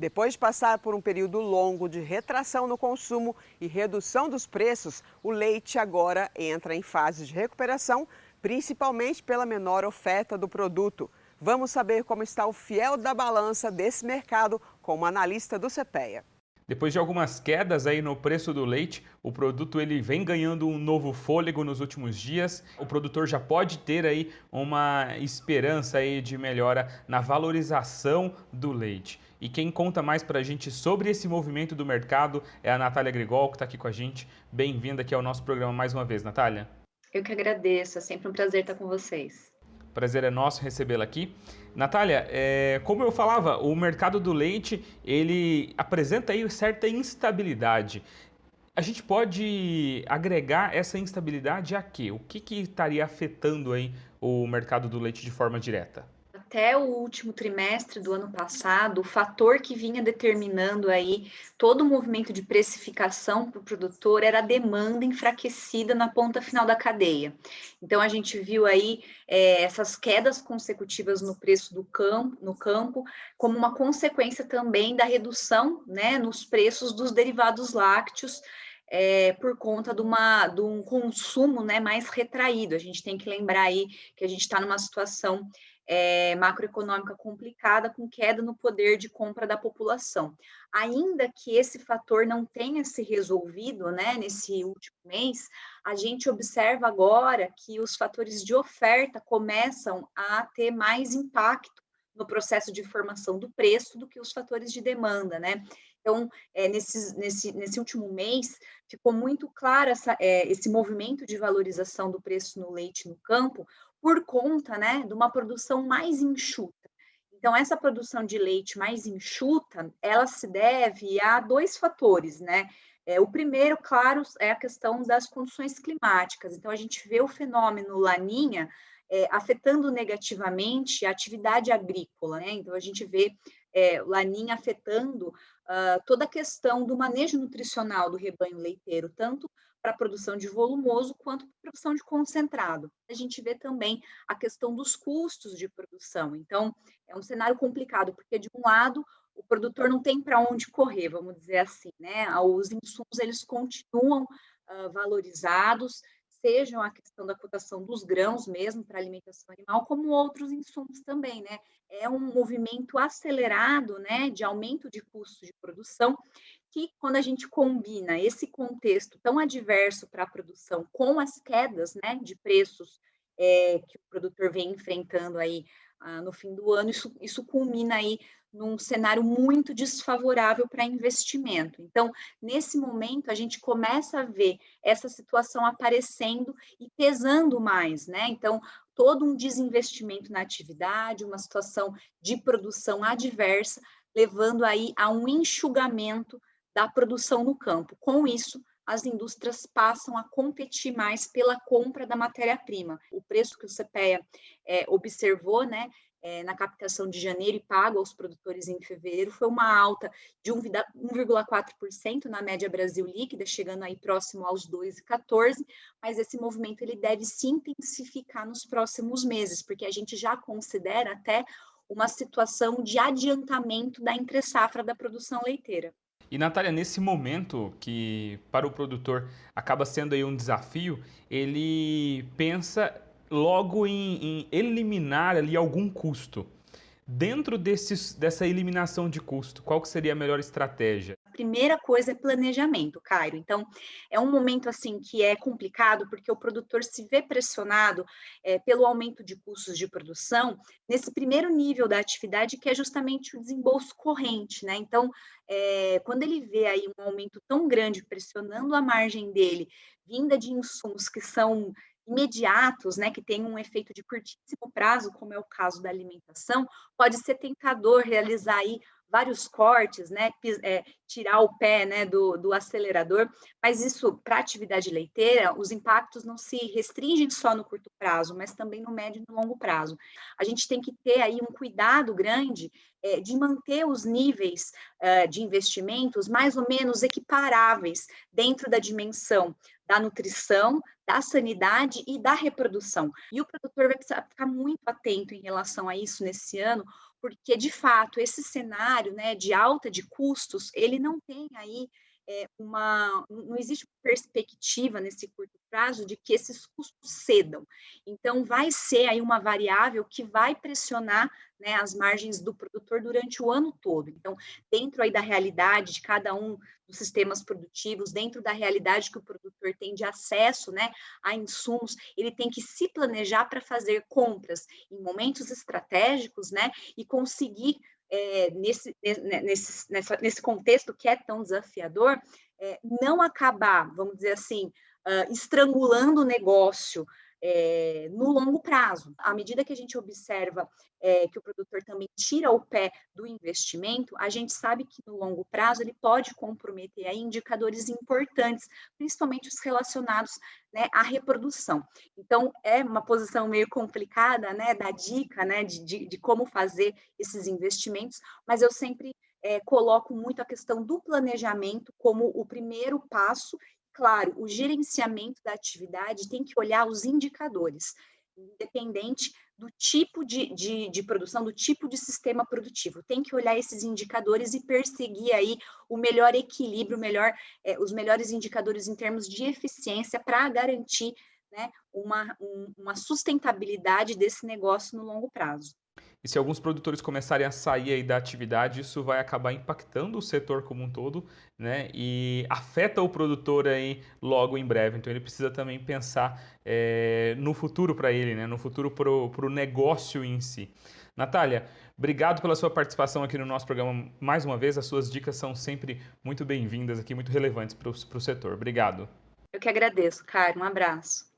Depois de passar por um período longo de retração no consumo e redução dos preços, o leite agora entra em fase de recuperação, principalmente pela menor oferta do produto. Vamos saber como está o fiel da balança desse mercado com uma analista do CPEA. Depois de algumas quedas aí no preço do leite, o produto ele vem ganhando um novo fôlego nos últimos dias. O produtor já pode ter aí uma esperança aí de melhora na valorização do leite. E quem conta mais para a gente sobre esse movimento do mercado é a Natália Grigol, que está aqui com a gente. Bem-vinda aqui ao nosso programa mais uma vez, Natália. Eu que agradeço, é sempre um prazer estar com vocês. Prazer é nosso recebê-la aqui. Natália, como eu falava, o mercado do leite ele apresenta aí certa instabilidade. A gente pode agregar essa instabilidade a quê? O que estaria afetando aí o mercado do leite de forma direta? Até o último trimestre do ano passado, o fator que vinha determinando aí todo o movimento de precificação para o produtor era a demanda enfraquecida na ponta final da cadeia. Então a gente viu aí essas quedas consecutivas no preço no campo, como uma consequência também da redução, né, nos preços dos derivados lácteos. Por conta de um consumo, né, mais retraído. A gente tem que lembrar aí que a gente está numa situação macroeconômica complicada, com queda no poder de compra da população. Ainda que esse fator não tenha se resolvido, né, nesse último mês, a gente observa agora que os fatores de oferta começam a ter mais impacto no processo de formação do preço do que os fatores de demanda, né? Então, nesse último mês, ficou muito claro esse movimento de valorização do preço no leite no campo, por conta, né, de uma produção mais enxuta. Então, essa produção de leite mais enxuta, ela se deve a dois fatores, né? O primeiro, claro, é a questão das condições climáticas. Então, a gente vê o fenômeno Laninha afetando negativamente a atividade agrícola, né? Então, a gente vê Laninha afetando toda a questão do manejo nutricional do rebanho leiteiro, tanto para a produção de volumoso quanto para a produção de concentrado. A gente vê também a questão dos custos de produção. Então, é um cenário complicado, porque de um lado o produtor não tem para onde correr, vamos dizer assim, né? Os insumos eles continuam valorizados, sejam a questão da cotação dos grãos mesmo para alimentação animal, como outros insumos também, né? É um movimento acelerado, né, de aumento de custos de produção, que quando a gente combina esse contexto tão adverso para a produção com as quedas, né, de preços que o produtor vem enfrentando aí no fim do ano, isso culmina aí num cenário muito desfavorável para investimento. Então, nesse momento, a gente começa a ver essa situação aparecendo e pesando mais, né? Então, todo um desinvestimento na atividade, uma situação de produção adversa, levando aí a um enxugamento da produção no campo. Com isso, as indústrias passam a competir mais pela compra da matéria-prima. O preço que o CPEA observou, né, na captação de janeiro e pago aos produtores em fevereiro, foi uma alta de 1,4% na média Brasil líquida, chegando aí próximo aos 2,14%, mas esse movimento ele deve se intensificar nos próximos meses, porque a gente já considera até uma situação de adiantamento da entre-safra da produção leiteira. E Natália, nesse momento que para o produtor acaba sendo aí um desafio, ele pensa logo em eliminar ali algum custo. Dentro dessa eliminação de custo, qual que seria a melhor estratégia? A primeira coisa é planejamento, Cairo. Então, é um momento assim que é complicado porque o produtor se vê pressionado pelo aumento de custos de produção nesse primeiro nível da atividade, que é justamente o desembolso corrente, né? Então, quando ele vê aí um aumento tão grande pressionando a margem dele, vinda de insumos que são imediatos, né, que tem um efeito de curtíssimo prazo, como é o caso da alimentação, pode ser tentador realizar aí vários cortes, né, tirar o pé, né, do acelerador, mas isso, para a atividade leiteira, os impactos não se restringem só no curto prazo, mas também no médio e no longo prazo. A gente tem que ter aí um cuidado grande de manter os níveis de investimentos mais ou menos equiparáveis dentro da dimensão da nutrição, da sanidade e da reprodução. E o produtor vai precisar ficar muito atento em relação a isso nesse ano, porque de fato esse cenário, né, de alta de custos, ele não tem aí não existe perspectiva nesse curto prazo de que esses custos cedam. Então, vai ser aí uma variável que vai pressionar, né, as margens do produtor durante o ano todo. Então, dentro aí da realidade de cada um dos sistemas produtivos, dentro da realidade que o produtor tem de acesso, né, a insumos, ele tem que se planejar para fazer compras em momentos estratégicos, né, e conseguir nesse contexto que é tão desafiador, não acabar, vamos dizer assim, estrangulando o negócio no longo prazo. À medida que a gente observa que o produtor também tira o pé do investimento, a gente sabe que no longo prazo ele pode comprometer aí indicadores importantes, principalmente os relacionados, né, à reprodução. Então, é uma posição meio complicada, né, da dica, né, de como fazer esses investimentos, mas eu sempre coloco muito a questão do planejamento como o primeiro passo. Claro, o gerenciamento da atividade tem que olhar os indicadores, independente do tipo de produção, do tipo de sistema produtivo. Tem que olhar esses indicadores e perseguir aí o melhor equilíbrio, os melhores indicadores em termos de eficiência para garantir, né, uma sustentabilidade desse negócio no longo prazo. E se alguns produtores começarem a sair aí da atividade, isso vai acabar impactando o setor como um todo, né? E afeta o produtor aí logo em breve. Então ele precisa também pensar no futuro para ele, né? No futuro para o negócio em si. Natália, obrigado pela sua participação aqui no nosso programa mais uma vez. As suas dicas são sempre muito bem-vindas aqui, muito relevantes para o setor. Obrigado. Eu que agradeço, Caio. Um abraço.